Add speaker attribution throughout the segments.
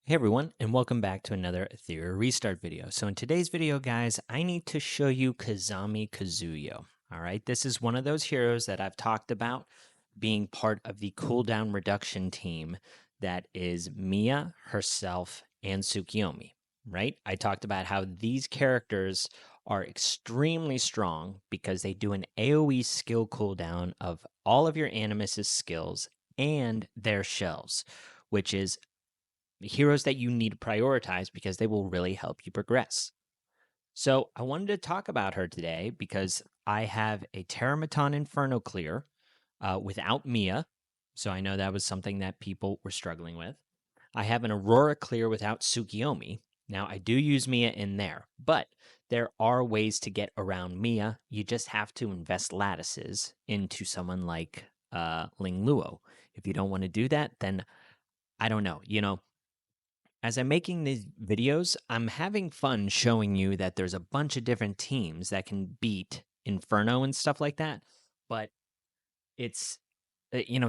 Speaker 1: Hey everyone, and welcome back to another Etheria Restart video. So in today's video, guys, I need to show you Kazami Kazuyo. All right, this is one of those heroes that I've talked about being part of the cooldown reduction team that is Mia, herself, and Tsukiyomi, right? I talked about how these characters are extremely strong because they do an AoE skill cooldown of all of your animus' skills and their shells, which is heroes that you need to prioritize because they will really help you progress. So I wanted to talk about her today because I have a Terramaton Inferno clear without Mia. So I know that was something that people were struggling with. I have an Aurora clear without Tsukiyomi. Now I do use Mia in there, but there are ways to get around Mia. You just have to invest lattices into someone like Ling Luo. If you don't want to do that, then I don't know. As I'm making these videos, I'm having fun showing you that there's a bunch of different teams that can beat Inferno and stuff like that. But it's,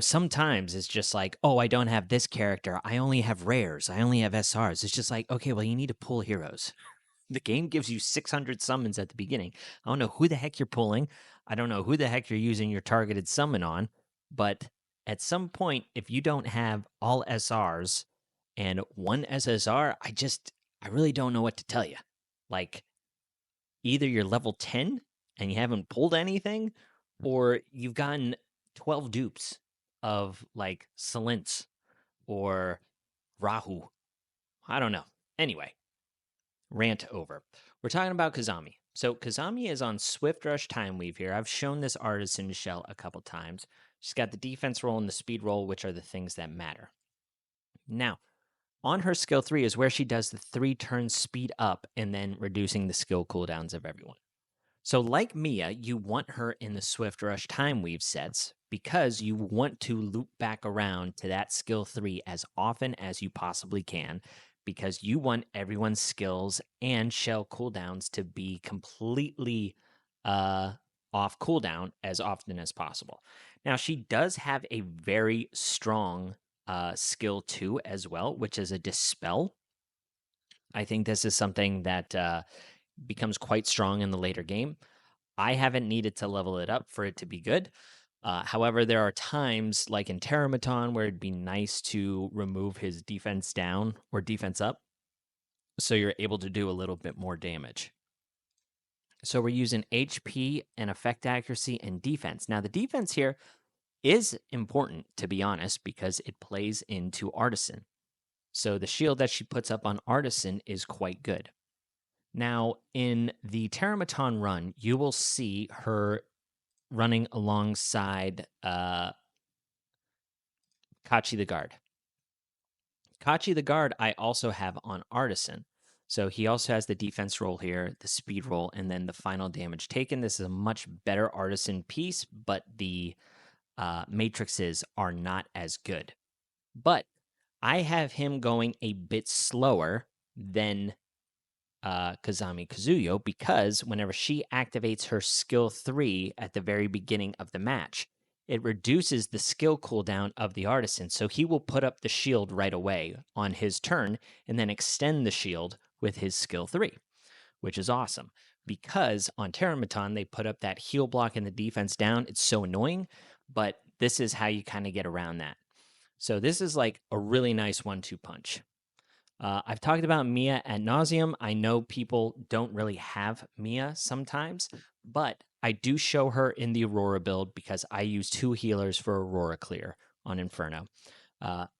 Speaker 1: sometimes it's just like, oh, I don't have this character. I only have rares. I only have SRs. It's just like, okay, well, you need to pull heroes. The game gives you 600 summons at the beginning. I don't know who the heck you're pulling. I don't know who the heck you're using your targeted summon on. But at some point, if you don't have all SRs and one SSR, I really don't know what to tell you. Like, either you're level 10 and you haven't pulled anything, or you've gotten 12 dupes of like Silence or Rahu. I don't know. Anyway, rant over. We're talking about Kazami. So Kazami is on Swift Rush Time Weave here. I've shown this artisan shell a couple times. She's got the defense roll and the speed roll, which are the things that matter. Now, on her skill 3 is where she does the 3 turns speed up and then reducing the skill cooldowns of everyone. So, like Mia, you want her in the Swift Rush Time Weave sets because you want to loop back around to that skill 3 as often as you possibly can because you want everyone's skills and shell cooldowns to be completely off cooldown as often as possible. Now, she does have a very strong skill 2 as well, which is a Dispel. I think this is something that becomes quite strong in the later game. I haven't needed to level it up for it to be good. However, there are times like in Terramaton where it'd be nice to remove his defense down or defense up so you're able to do a little bit more damage. So we're using HP and effect accuracy and defense. Now, the defense here is important, to be honest, because it plays into Artisan. So the shield that she puts up on Artisan is quite good. Now, in the Terramaton run, you will see her running alongside Kachi the Guard. Kachi the Guard, I also have on Artisan. So he also has the defense roll here, the speed roll, and then the final damage taken. This is a much better Artisan piece, but the matrices are not as good. But I have him going a bit slower than Kazami Kazuyo because whenever she activates her skill 3 at the very beginning of the match, it reduces the skill cooldown of the artisan. So he will put up the shield right away on his turn and then extend the shield with his skill 3, which is awesome. Because on Terramaton, they put up that heal block and the defense down. It's so annoying, but this is how you kind of get around that. So this is like a really nice 1-2 punch. I've talked about Mia ad nauseum. I know people don't really have Mia sometimes, but I do show her in the Aurora build because I use 2 healers for Aurora clear on Inferno.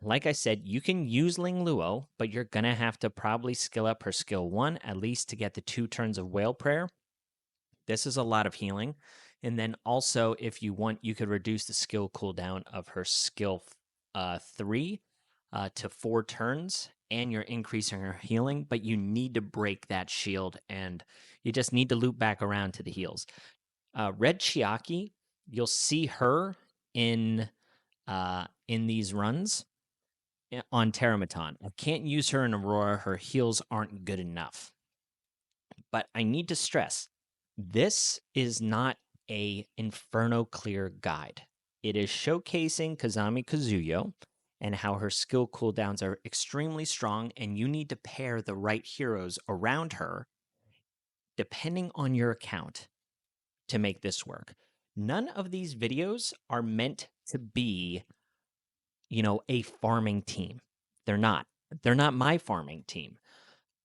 Speaker 1: Like I said, you can use Ling Luo, but you're going to have to probably skill up her skill 1 at least to get the 2 turns of Whale Prayer. This is a lot of healing. And then also, if you want, you could reduce the skill cooldown of her skill 3 to 4 turns, and you're increasing her healing, but you need to break that shield, and you just need to loop back around to the heals. Red Chiaki, you'll see her in these runs on Terramaton. I can't use her in Aurora. Her heals aren't good enough. But I need to stress, this is not a Inferno clear guide. It is showcasing Kazami Kazuyo, and how her skill cooldowns are extremely strong, and you need to pair the right heroes around her, depending on your account, to make this work. None of these videos are meant to be, a farming team. They're not. They're not my farming team.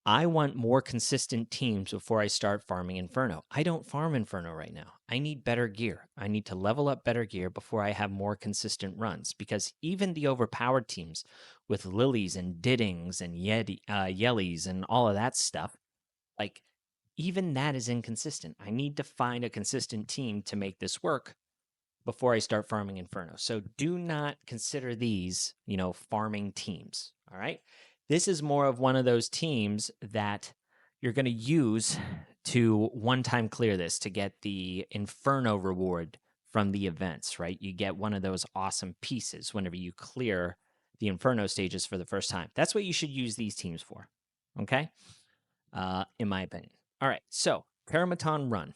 Speaker 1: I want more consistent teams before I start farming Inferno. I don't farm Inferno right now. I need better gear. I need to level up better gear before I have more consistent runs, because even the overpowered teams with lilies and diddings and yellies and all of that stuff, like, even that is inconsistent. I need to find a consistent team to make this work before I start farming Inferno. So do not consider these, farming teams. All right. This is more of one of those teams that you're going to use to one-time clear this to get the Inferno reward from the events, right? You get one of those awesome pieces whenever you clear the Inferno stages for the first time. That's what you should use these teams for. Okay. In my opinion. All right. So Paramaton run.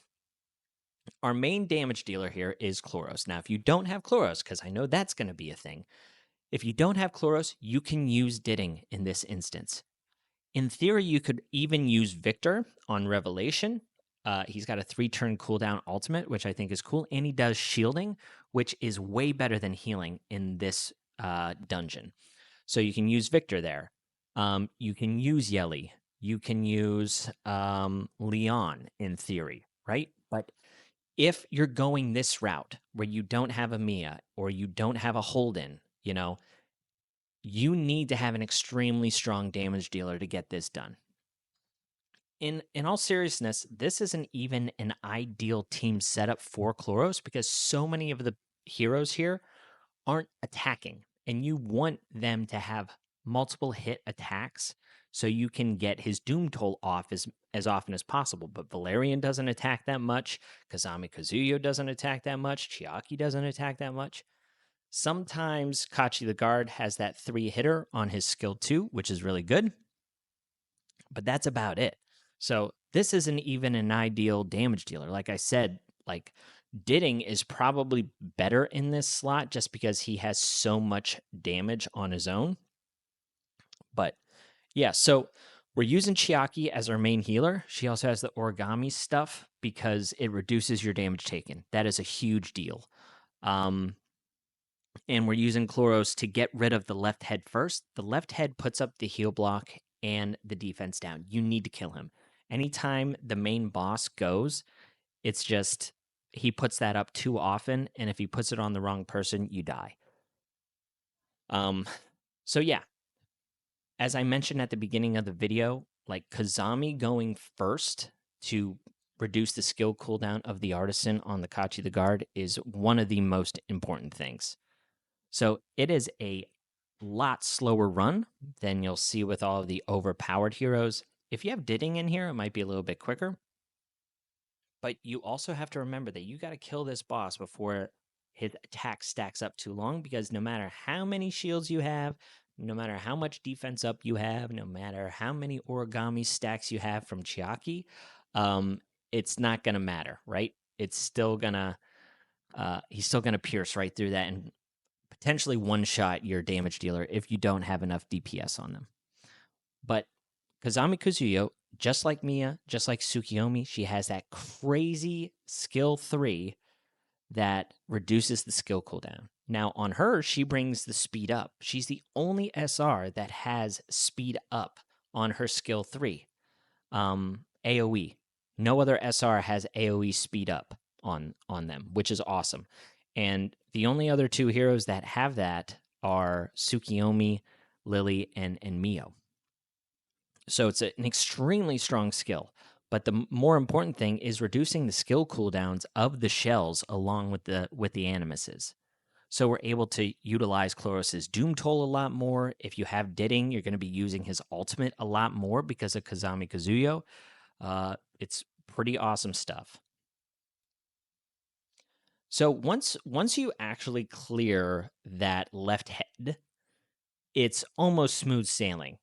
Speaker 1: Our main damage dealer here is Chloros. Now, if you don't have Chloros, because I know that's going to be a thing, if you don't have Chloros, you can use Didding in this instance. In theory, you could even use Victor on Revelation. He's got a 3-turn cooldown ultimate, which I think is cool, and he does shielding, which is way better than healing in this dungeon. So you can use Victor there. You can use Yelly. You can use Leon in theory, right? But if you're going this route where you don't have a Mia or you don't have a Holden, you need to have an extremely strong damage dealer to get this done. In all seriousness, this isn't even an ideal team setup for Chloros, because so many of the heroes here aren't attacking, and you want them to have multiple hit attacks so you can get his doom toll off as often as possible. But Valerian doesn't attack that much. Kazami Kazuyo doesn't attack that much. Chiaki doesn't attack that much. Sometimes Kachi the Guard has that 3-hitter on his skill 2, which is really good. But that's about it. So this isn't even an ideal damage dealer. Like I said, Didding is probably better in this slot just because he has so much damage on his own. But yeah, so we're using Chiaki as our main healer. She also has the origami stuff because it reduces your damage taken. That is a huge deal. And we're using Chloros to get rid of the left head first. The left head puts up the heal block and the defense down. You need to kill him. Anytime the main boss goes, it's just he puts that up too often, and if he puts it on the wrong person, you die. So yeah, as I mentioned at the beginning of the video, like Kazami going first to reduce the skill cooldown of the artisan on the Kachi the Guard is one of the most important things. So it is a lot slower run than you'll see with all of the overpowered heroes. If you have Didding in here, it might be a little bit quicker. But you also have to remember that you got to kill this boss before his attack stacks up too long, because no matter how many shields you have, no matter how much defense up you have, no matter how many origami stacks you have from Chiaki, it's not going to matter, right? It's still going to, he's still going to pierce right through that and potentially one-shot your damage dealer if you don't have enough DPS on them. But Kazami Kazuyo, just like Mia, just like Tsukiyomi, she has that crazy skill 3 that reduces the skill cooldown. Now, on her, she brings the speed up. She's the only SR that has speed up on her skill 3. AoE. No other SR has AoE speed up on them, which is awesome. And the only other 2 heroes that have that are Tsukiyomi, Lily, and Mio. So it's an extremely strong skill. But the more important thing is reducing the skill cooldowns of the shells along with the animuses. So we're able to utilize Chloros' Doom Toll a lot more. If you have Didding, you're going to be using his ultimate a lot more because of Kazami Kazuyo. It's pretty awesome stuff. So once you actually clear that left head, it's almost smooth sailing.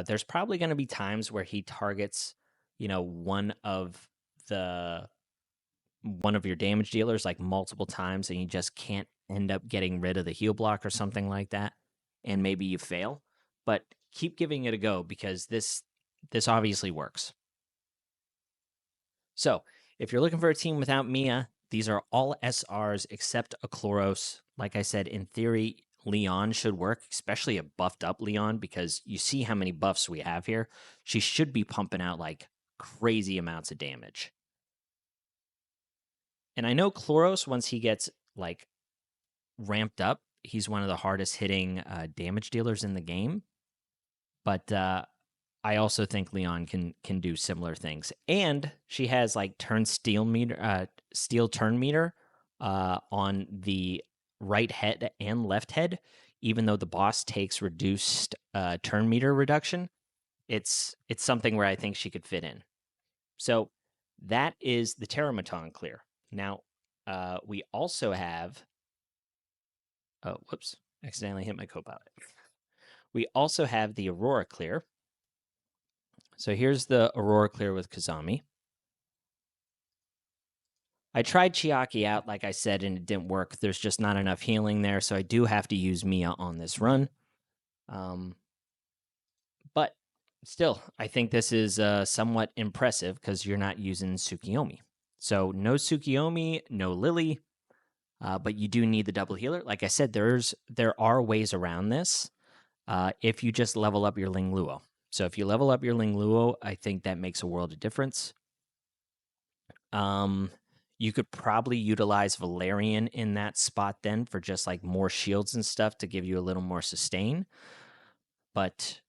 Speaker 1: There's probably going to be times where he targets, one of your damage dealers like multiple times, and you just can't end up getting rid of the heal block or something like that. and maybe you fail, but keep giving it a go because this obviously works. So, if you're looking for a team without Mia, these are all SRs except a Chloros. Like I said, in theory, Leon should work, especially a buffed up Leon, because you see how many buffs we have here. She should be pumping out like crazy amounts of damage. And I know Chloros, once he gets like ramped up, he's one of the hardest hitting damage dealers in the game. But I also think Leon can do similar things. And she has like steel turn meter on the right head and left head. Even though the boss takes reduced turn meter reduction, it's something where I think she could fit in. So that is the Terramaton clear. Now we also have. Oh, whoops! Accidentally hit my co-pilot. We also have the Aurora clear. So here's the Aurora clear with Kazami. I tried Chiaki out, like I said, and it didn't work. There's just not enough healing there, so I do have to use Mia on this run. But still, I think this is somewhat impressive because you're not using Tsukiyomi. So no Tsukiyomi, no Lily, but you do need the double healer. Like I said, there are ways around this if you just level up your Ling Luo. So if you level up your Ling Luo, I think that makes a world of difference. You could probably utilize Valerian in that spot then for just like more shields and stuff to give you a little more sustain. But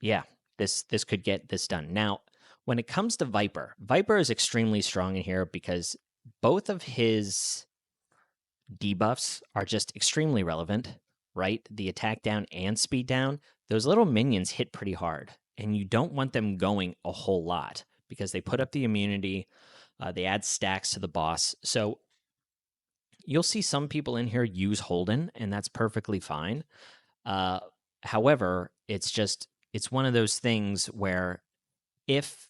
Speaker 1: yeah, this could get this done. Now, when it comes to Viper, Viper is extremely strong in here because both of his debuffs are just extremely relevant, right? The attack down and speed down, those little minions hit pretty hard, and you don't want them going a whole lot because they put up the immunity, they add stacks to the boss. So you'll see some people in here use Holden, and that's perfectly fine. However, it's one of those things where if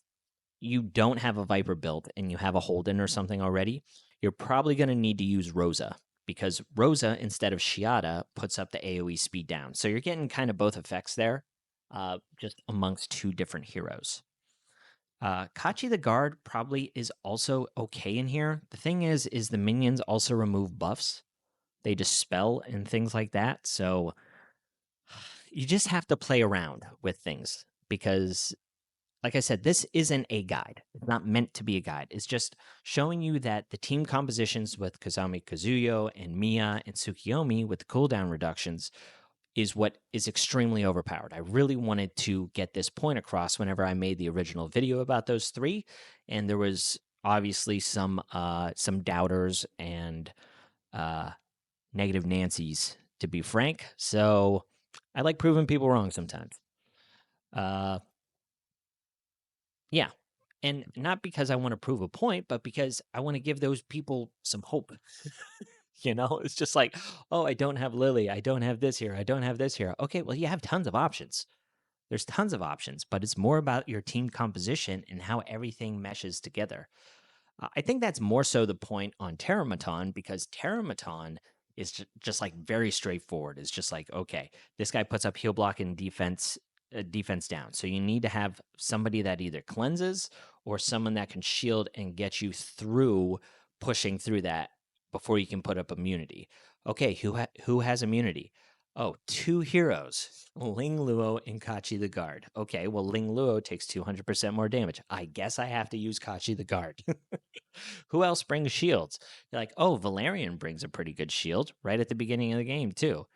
Speaker 1: you don't have a Viper build and you have a Holden or something already, you're probably going to need to use Rosa because Rosa, instead of Shiata, puts up the AoE speed down. So you're getting kind of both effects there, just amongst two different heroes. Kachi the Guard probably is also okay in here. The thing is the minions also remove buffs. They dispel and things like that. So you just have to play around with things because, like I said, this isn't a guide. It's not meant to be a guide. It's just showing you that the team compositions with Kazami Kazuyo and Mia and Tsukiyomi with the cooldown reductions is what is extremely overpowered. I really wanted to get this point across whenever I made the original video about those three, and there was obviously some doubters and negative Nancys, to be frank. So I like proving people wrong sometimes. Yeah. And not because I want to prove a point, but because I want to give those people some hope. It's just like, oh, I don't have Lily. I don't have this here. I don't have this here. Okay, well, you have tons of options. There's tons of options, but it's more about your team composition and how everything meshes together. I think that's more so the point on Terramaton because Terramaton is just like very straightforward. It's just like, okay, this guy puts up heal block and defense down. So you need to have somebody that either cleanses or someone that can shield and get you through pushing through that before you can put up immunity. Okay, who has immunity? Oh, two heroes, Ling Luo and Kachi the Guard. Okay, well, Ling Luo takes 200% more damage. I guess I have to use Kachi the Guard. Who else brings shields? You're like, oh, Valerian brings a pretty good shield right at the beginning of the game, too.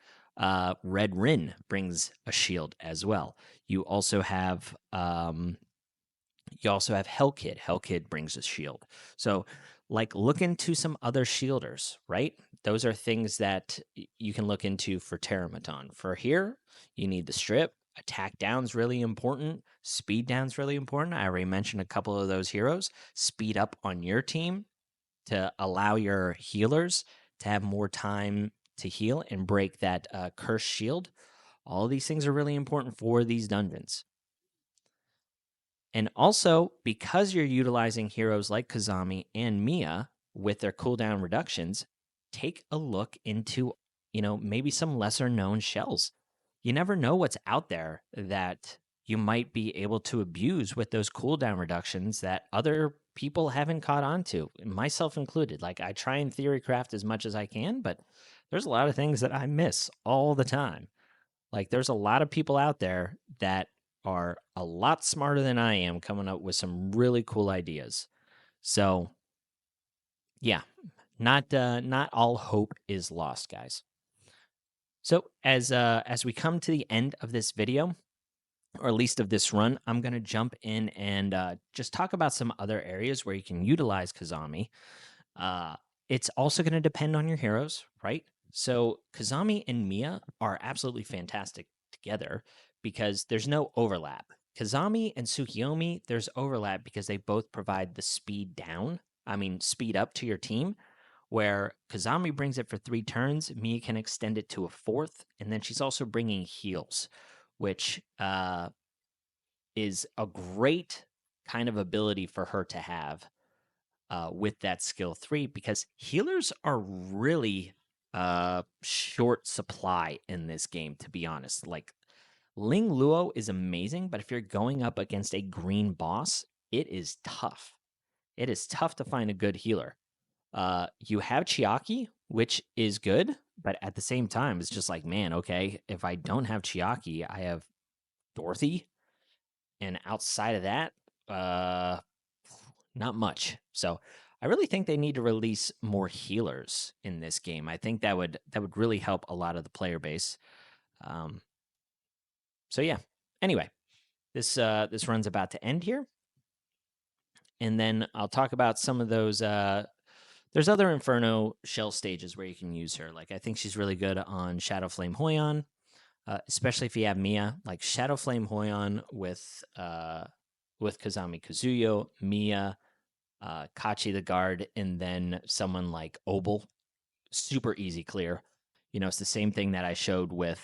Speaker 1: Red Rin brings a shield as well. You also have Hellkid. Hellkid brings a shield. So, like, look into some other shielders, right? Those are things that you can look into for Terramaton. For here, you need the strip. Attack down's really important. Speed down's really important. I already mentioned a couple of those heroes. Speed up on your team to allow your healers to have more time to heal and break that cursed shield. All of these things are really important for these dungeons. And also, because you're utilizing heroes like Kazami and Mia with their cooldown reductions, take a look into, maybe some lesser known shells. you never know what's out there that you might be able to abuse with those cooldown reductions that other people haven't caught on to, myself included. Like, I try and theory craft as much as I can, but there's a lot of things that I miss all the time. Like, there's a lot of people out there that are a lot smarter than I am coming up with some really cool ideas. So, yeah, not all hope is lost, guys. So, as we come to the end of this video, or at least of this run, I'm going to jump in and just talk about some other areas where you can utilize Kazami. Uh, it's also going to depend on your heroes, right? So Kazami and Mia are absolutely fantastic together because there's no overlap. Kazami and Tsukiyomi, there's overlap because they both provide the speed up to your team, where Kazami brings it for 3 turns, Mia can extend it to a 4th, and then she's also bringing heals, which is a great kind of ability for her to have with that skill 3, because healers are really short supply in this game, to be honest. Like, Ling Luo is amazing, but if you're going up against a green boss, it is tough. It is tough to find a good healer. You have Chiaki, which is good, but at the same time, it's just like, man, okay, if I don't have Chiaki, I have Dorothy, and outside of that, not much. So I really think they need to release more healers in this game. I think that would really help a lot of the player base. So yeah. Anyway, this run's about to end here, and then I'll talk about some of those. There's other Inferno shell stages where you can use her. Like, I think she's really good on Shadow Flame Hoyon, especially if you have Mia. Like, Shadow Flame Hoyon with Kazami Kazuyo, Mia, Kachi the guard, and then someone like Obel. Super easy clear. You know, it's the same thing that I showed with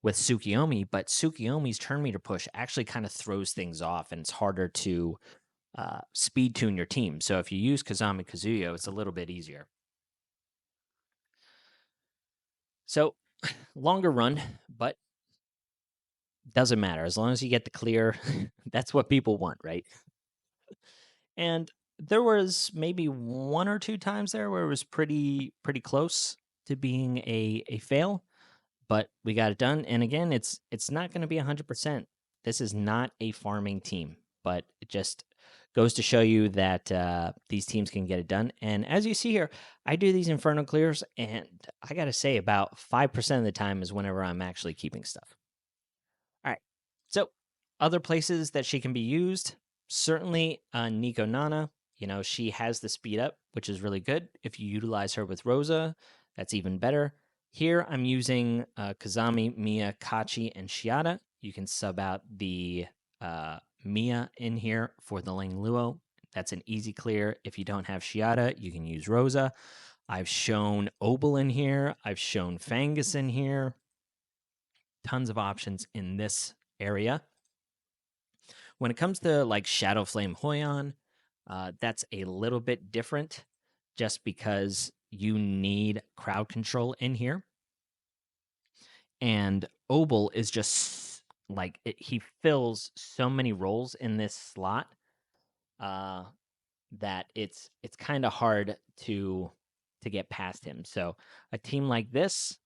Speaker 1: Tsukiyomi, but Tsukiyomi's turn meter push actually kind of throws things off, and it's harder to speed tune your team. So if you use Kazami Kazuyo, it's a little bit easier. So longer run, but doesn't matter. As long as you get the clear, that's what people want, right? And there was maybe 1 or 2 times there where it was pretty close to being a fail, but we got it done. And again, it's not going to be 100%. This is not a farming team, but it just goes to show you that these teams can get it done. And as you see here, I do these Inferno clears, and I got to say about 5% of the time is whenever I'm actually keeping stuff. All right. So other places that she can be used, certainly Nico Nana. You know, she has the speed up, which is really good. If you utilize her with Rosa, that's even better. Here I'm using Kazami, Mia, Kachi, and Shiata. You can sub out the Mia in here for the Ling Luo. That's an easy clear. If you don't have Shiata, you can use Rosa. I've shown Obel in here. I've shown Fangus in here. Tons of options in this area. When it comes to like Shadow Flame Hoyon, that's a little bit different just because you need crowd control in here. And Obel is just like he fills so many roles in this slot that it's kind of hard to get past him. So a team like this,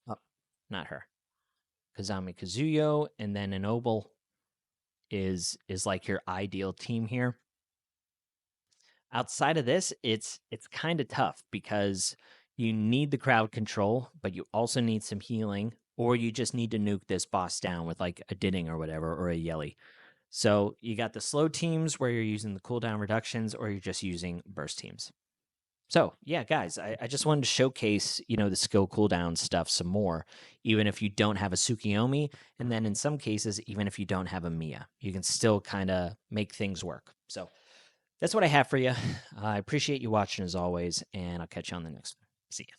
Speaker 1: oh, not her, Kazami Kazuyo, and then an Obel is like your ideal team here. Outside of this, it's kind of tough because you need the crowd control, but you also need some healing, or you just need to nuke this boss down with like a Dinning or whatever, or a Yelly. So you got the slow teams where you're using the cooldown reductions, or you're just using burst teams. So yeah, guys, I just wanted to showcase, you know, the skill cooldown stuff some more, even if you don't have a Tsukiyomi, and then in some cases, even if you don't have a Mia, you can still kind of make things work. So that's what I have for you. I appreciate you watching as always, and I'll catch you on the next one. See ya.